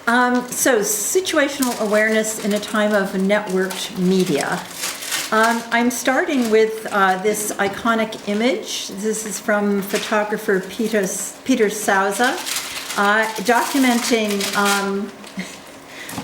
So situational awareness in a time of networked media. I'm starting with this iconic image. This is from photographer Peter Souza, documenting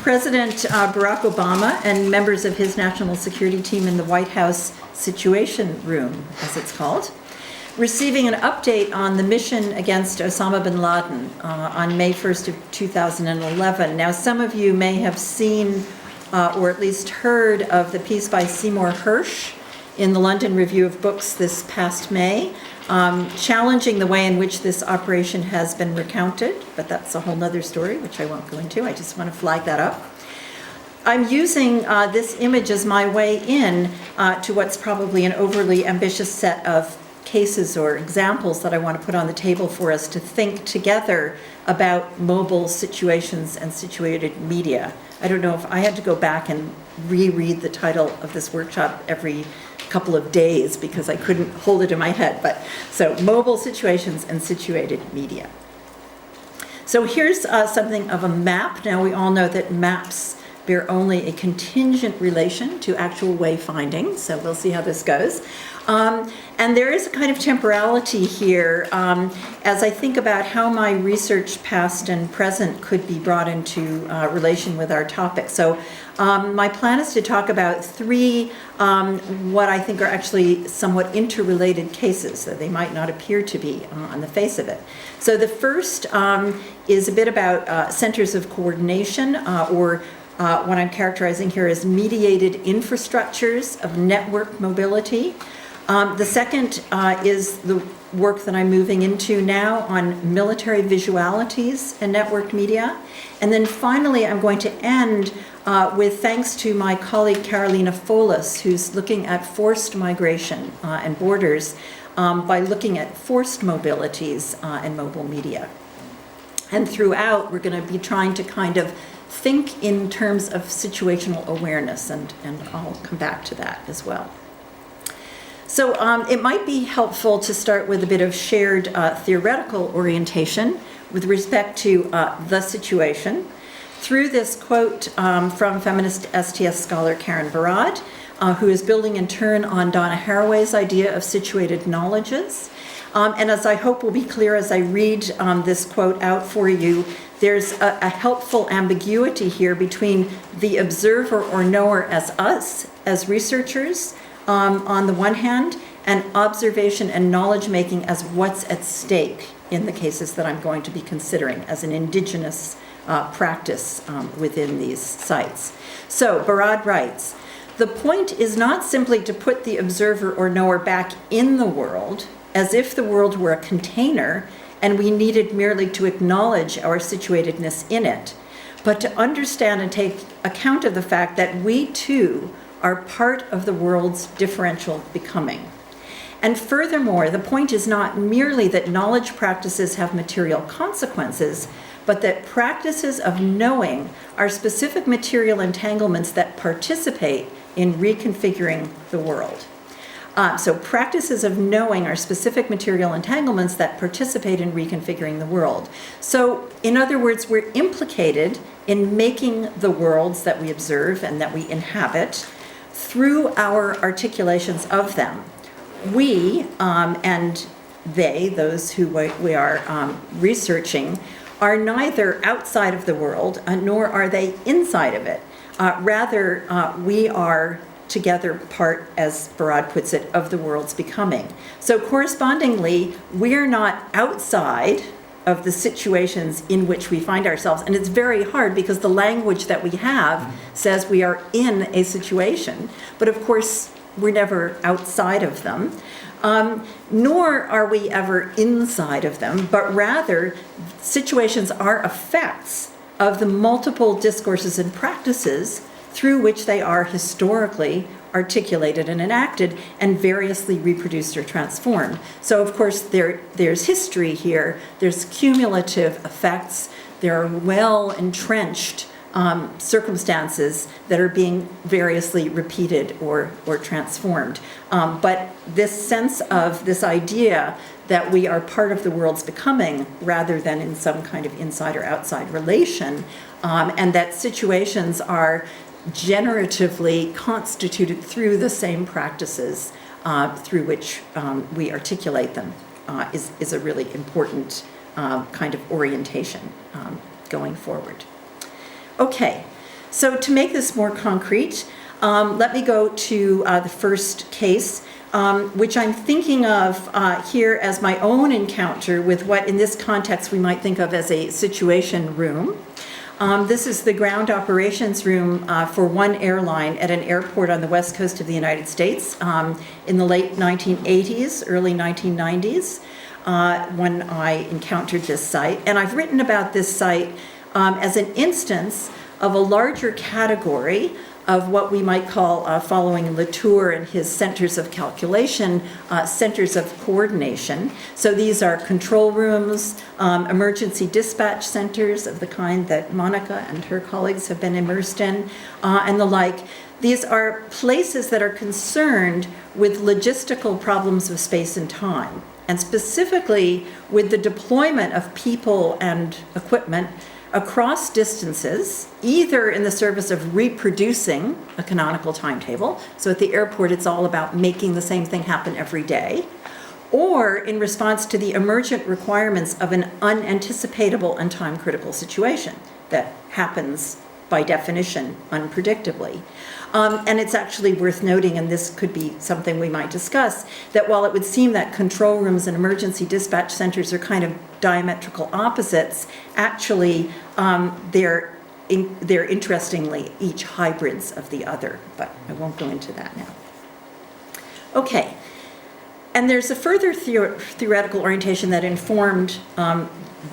President Barack Obama and members of his national security team in the White House Situation Room, as it's called, receiving an update on the mission against Osama bin Laden on May 1st of 2011. Now, some of you may have seen or at least heard of the piece by Seymour Hersh in the London Review of Books this past May, challenging the way in which this operation has been recounted, but that's a whole other story, which I won't go into. I just want to flag that up. I'm using this image as my way in to what's probably an overly ambitious set of cases or examples that I want to put on the table for us to think together about mobile situations and situated media. I don't know if I had to go back and reread the title of this workshop every couple of days because I couldn't hold it in my head, but so mobile situations and situated media. So here's something of a map. Now we all know that maps bear only a contingent relation to actual wayfinding, so we'll see how this goes. And there is a kind of temporality here as I think about how my research, past and present, could be brought into relation with our topic. So my plan is to talk about three what I think are actually somewhat interrelated cases, though they might not appear to be on the face of it. So the first is a bit about centers of coordination, or what I'm characterizing here as mediated infrastructures of network mobility. The second is the work that I'm moving into now on military visualities and networked media. And then finally, I'm going to end with thanks to my colleague Carolina Folis, who's looking at forced migration and borders by looking at forced mobilities and mobile media. And throughout, we're going to be trying to kind of think in terms of situational awareness, and I'll come back to that as well. So it might be helpful to start with a bit of shared theoretical orientation with respect to the situation through this quote from feminist STS scholar Karen Barad, who is building in turn on Donna Haraway's idea of situated knowledges. And as I hope will be clear as I read this quote out for you, there's a helpful ambiguity here between the observer or knower as us, as researchers, on the one hand, and observation and knowledge making as what's at stake in the cases that I'm going to be considering as an indigenous practice within these sites. So Barad writes, "The point is not simply to put the observer or knower back in the world, as if the world were a container and we needed merely to acknowledge our situatedness in it, but to understand and take account of the fact that we too are part of the world's differential becoming. And furthermore, the point is not merely that knowledge practices have material consequences, but that practices of knowing are specific material entanglements that participate in reconfiguring the world." So practices of knowing are specific material entanglements that participate in reconfiguring the world. So in other words, we're implicated in making the worlds that we observe and that we inhabit through our articulations of them. We and they, those who we are researching, are neither outside of the world nor are they inside of it. Rather, we are together part, as Barad puts it, of the world's becoming. So correspondingly, we're not outside of the situations in which we find ourselves. And it's very hard because the language that we have says we are in a situation, but of course we're never outside of them. Nor are we ever inside of them, but rather situations are effects of the multiple discourses and practices through which they are historically articulated and enacted and variously reproduced or transformed. So of course there's history here, there's cumulative effects, there are well entrenched circumstances that are being variously repeated or transformed. But this sense of this idea that we are part of the world's becoming rather than in some kind of inside or outside relation, and that situations are generatively constituted through the same practices through which we articulate them is a really important kind of orientation going forward. Okay, so to make this more concrete, let me go to the first case, which I'm thinking of here as my own encounter with what in this context we might think of as a situation room. This is the ground operations room for one airline at an airport on the west coast of the United States in the late 1980s, early 1990s, when I encountered this site. And I've written about this site as an instance of a larger category of what we might call, following Latour and his centers of calculation, centers of coordination. So these are control rooms, emergency dispatch centers of the kind that Monica and her colleagues have been immersed in, and the like. These are places that are concerned with logistical problems of space and time, and specifically with the deployment of people and equipment across distances, either in the service of reproducing a canonical timetable, so at the airport it's all about making the same thing happen every day, or in response to the emergent requirements of an unanticipatable and time-critical situation that happens by definition unpredictably. And it's actually worth noting, and this could be something we might discuss, that while it would seem that control rooms and emergency dispatch centers are kind of diametrical opposites, actually they're interestingly each hybrids of the other, but I won't go into that now. Okay, and there's a further theoretical orientation that informed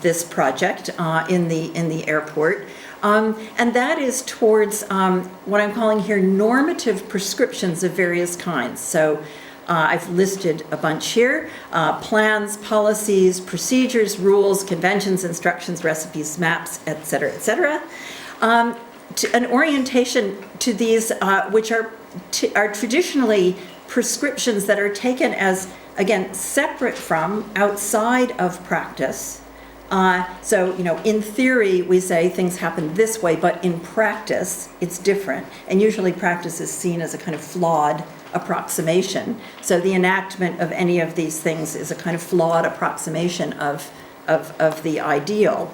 this project in the airport. And that is towards what I'm calling here normative prescriptions of various kinds. So I've listed a bunch here: plans, policies, procedures, rules, conventions, instructions, recipes, maps, et cetera, an orientation to these which are traditionally prescriptions that are taken as, again, separate from, outside of practice. So, in theory, we say things happen this way, but in practice, it's different. And usually practice is seen as a kind of flawed approximation. So the enactment of any of these things is a kind of flawed approximation of the ideal.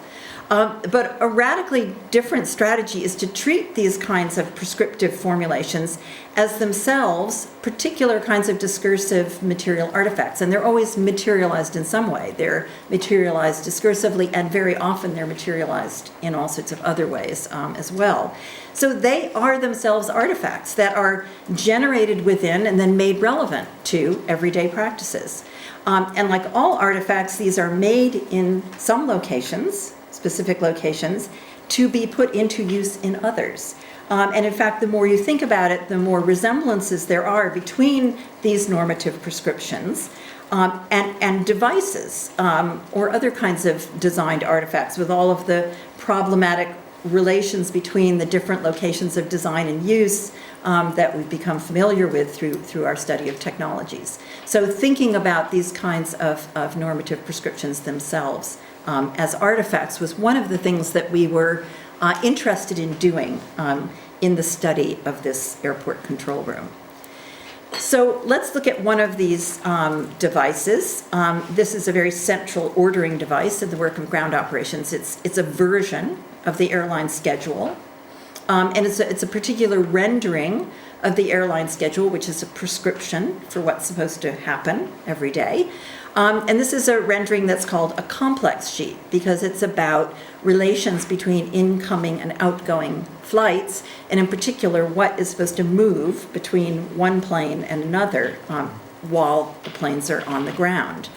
But a radically different strategy is to treat these kinds of prescriptive formulations as themselves particular kinds of discursive material artifacts. And they're always materialized in some way. They're materialized discursively, and very often they're materialized in all sorts of other ways as well. So they are themselves artifacts that are generated within and then made relevant to everyday practices. And like all artifacts, these are made in some locations, specific locations, to be put into use in others. And in fact, the more you think about it, the more resemblances there are between these normative prescriptions and devices or other kinds of designed artifacts, with all of the problematic relations between the different locations of design and use that we've become familiar with through our study of technologies. So thinking about these kinds of normative prescriptions themselves as artifacts was one of the things that we were interested in doing in the study of this airport control room. So let's look at one of these devices. This is a very central ordering device in the work of ground operations. It's a version of the airline schedule, and it's a particular rendering of the airline schedule, which is a prescription for what's supposed to happen every day. And this is a rendering that's called a complex sheet because it's about relations between incoming and outgoing flights, and in particular what is supposed to move between one plane and another while the planes are on the ground.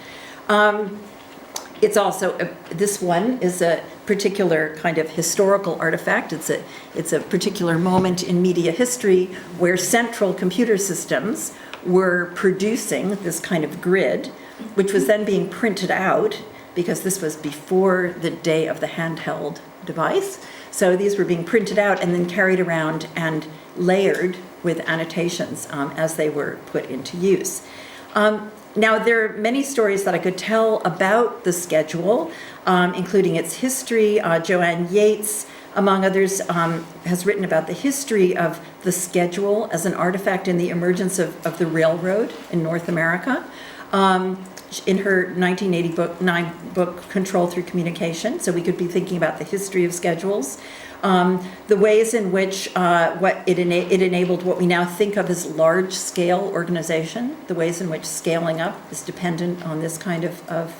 It's also, this one is a particular kind of historical artifact. It's a particular moment in media history where central computer systems were producing this kind of grid, which was then being printed out because this was before the day of the handheld device. So these were being printed out and then carried around and layered with annotations as they were put into use. Now, there are many stories that I could tell about the schedule, including its history. Joanne Yates, among others, has written about the history of the schedule as an artifact in the emergence of the railroad in North America. In her 1989 book, Control Through Communication. So we could be thinking about the history of schedules, the ways in which it enabled what we now think of as large-scale organization, the ways in which scaling up is dependent on this kind of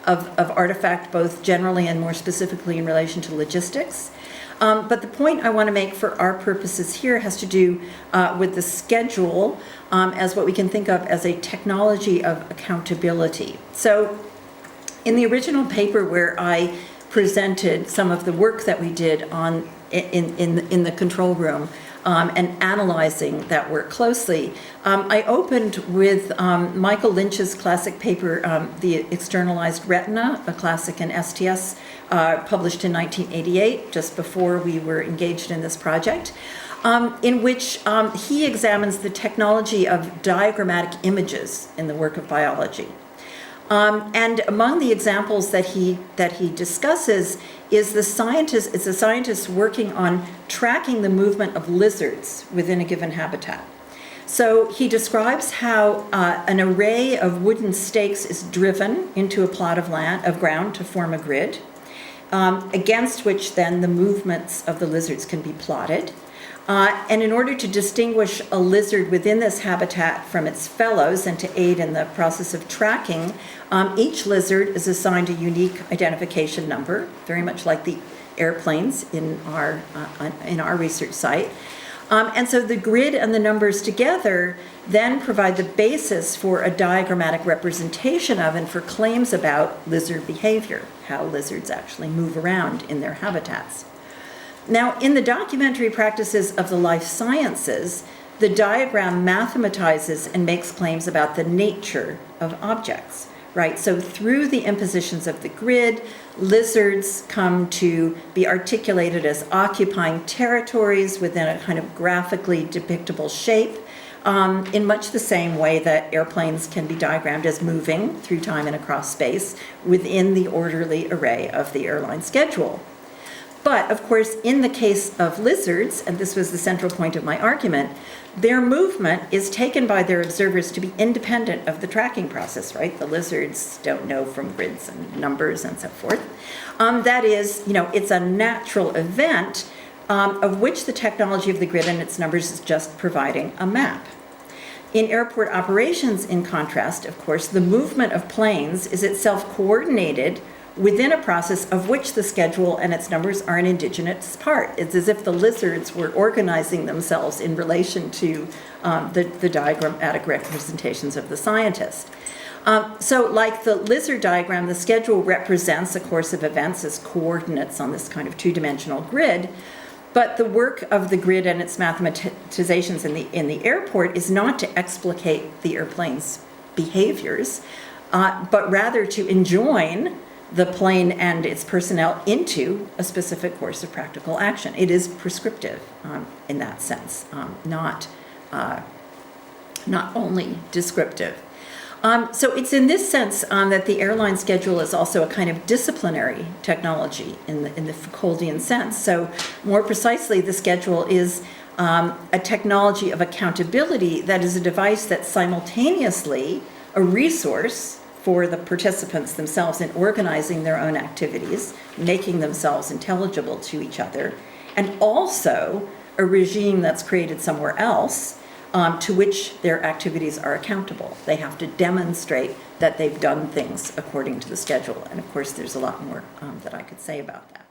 artifact, both generally and more specifically in relation to logistics. But the point I want to make for our purposes here has to do with the schedule as what we can think of as a technology of accountability. So in the original paper where I presented some of the work that we did in the control room and analyzing that work closely, I opened with Michael Lynch's classic paper, The Externalized Retina, a classic in STS, published in 1988, just before we were engaged in this project, in which he examines the technology of diagrammatic images in the work of biology. And among the examples that he discusses is a scientist working on tracking the movement of lizards within a given habitat. So he describes how an array of wooden stakes is driven into a plot of ground to form a grid, against which then the movements of the lizards can be plotted. And in order to distinguish a lizard within this habitat from its fellows and to aid in the process of tracking, each lizard is assigned a unique identification number, very much like the airplanes in our research site. And so the grid and the numbers together then provide the basis for a diagrammatic representation of and for claims about lizard behavior, how lizards actually move around in their habitats. Now, in the documentary practices of the life sciences, the diagram mathematizes and makes claims about the nature of objects, right? So through the impositions of the grid, lizards come to be articulated as occupying territories within a kind of graphically depictable shape, in much the same way that airplanes can be diagrammed as moving through time and across space within the orderly array of the airline schedule. But, of course, in the case of lizards, and this was the central point of my argument, their movement is taken by their observers to be independent of the tracking process, right? The lizards don't know from grids and numbers and so forth. That is, it's a natural event of which the technology of the grid and its numbers is just providing a map. In airport operations, in contrast, of course, the movement of planes is itself coordinated within a process of which the schedule and its numbers are an indigenous part. It's as if the lizards were organizing themselves in relation to the diagrammatic representations of the scientist. So like the lizard diagram, the schedule represents a course of events as coordinates on this kind of two-dimensional grid, but the work of the grid and its mathematizations in the airport is not to explicate the airplane's behaviors, but rather to enjoin the plane and its personnel into a specific course of practical action. It is prescriptive in that sense, not only descriptive. So it's in this sense that the airline schedule is also a kind of disciplinary technology in the Foucauldian sense. So more precisely, the schedule is a technology of accountability that is a device that's simultaneously a resource for the participants themselves in organizing their own activities, making themselves intelligible to each other, and also a regime that's created somewhere else to which their activities are accountable. They have to demonstrate that they've done things according to the schedule. And of course, there's a lot more that I could say about that.